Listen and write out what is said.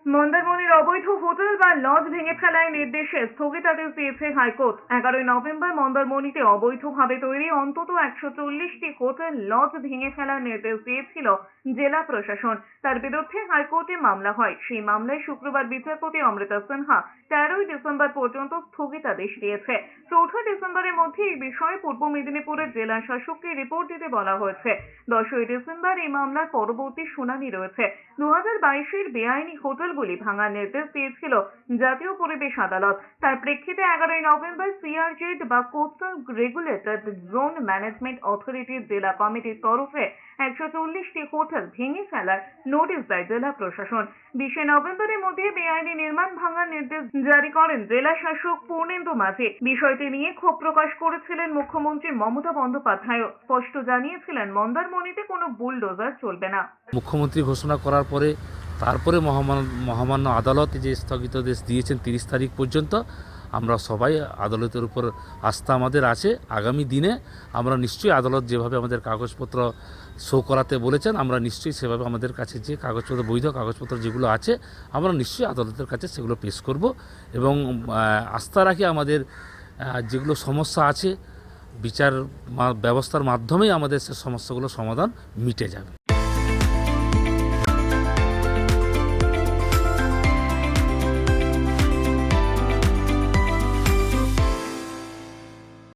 মন্দারমণির অবৈধ হোটেল বা লজ ভেঙে ফেলায় নির্দেশে স্থগিতাদেশ দিয়েছে হাইকোর্ট। 11 নভেম্বর মন্দারমণিতে অবৈধভাবে তৈরি অন্তত 140টি হোটেল লজ ভেঙে ফেলার নির্দেশ দিয়েছিল জেলা প্রশাসন। তার বিরুদ্ধে হাইকোর্টে মামলা হয়। সেই মামলায় শুক্রবার বিচারপতি অমৃতা সিনহা 13 ডিসেম্বর পর্যন্ত স্থগিতাদেশ দিয়েছে। 4 ডিসেম্বরের মধ্যে এই বিষয়ে পূর্ব মেদিনীপুরের জেলা শাসককে রিপোর্ট দিতে বলা হয়েছে। 10 ডিসেম্বর এই মামলার পরবর্তী শুনানি রয়েছে। 2022-এর বেআইনি হোটেলগুলি ভাঙার নির্দেশ দিয়েছিল জাতীয় পরিবেশ আদালত। তার প্রেক্ষিতে 11 নভেম্বর সিআরজেড বা কোস্টাল রেগুলেটেড জোন ম্যানেজমেন্ট অথরিটির জেলা কমিটির তরফে 140টি হোটেল ভেঙে ফেলার নোটিশ দেয় জেলা প্রশাসন। 20 নভেম্বরের মধ্যে বেআইনি নির্মাণ ভাঙার নির্দেশ জারি করেন জেলা শাসক পূর্ণেন্দু মাঝি। বিষয়টি নিয়ে ক্ষোভ প্রকাশ করেছিলেন মুখ্যমন্ত্রী মমতা বন্দ্যোপাধ্যায়। স্পষ্ট জানিয়েছিলেন মন্দারমণিতে কোনো বুলডোজার চলবে না। মুখ্যমন্ত্রী ঘোষণা করার পরে তারপরে মহামান্য আদালত যে স্থগিতাদেশ দিয়েছেন 30 তারিখ পর্যন্ত, আমরা সবাই আদালতের উপর আস্থা আমাদের আছে। আগামী দিনে আমরা নিশ্চয়ই আদালত যেভাবে আমাদের কাগজপত্র শো করাতে বলেছেন, আমরা নিশ্চয়ই সেভাবে আমাদের কাছে যে কাগজপত্র, বৈধ কাগজপত্র যেগুলো আছে, আমরা নিশ্চয়ই আদালতের কাছে সেগুলো পেশ করব এবং আস্থা রাখি আমাদের যেগুলো সমস্যা আছে বিচার ব্যবস্থার মাধ্যমেই আমাদের সে সমস্যাগুলো সমাধান মিটে যাবে।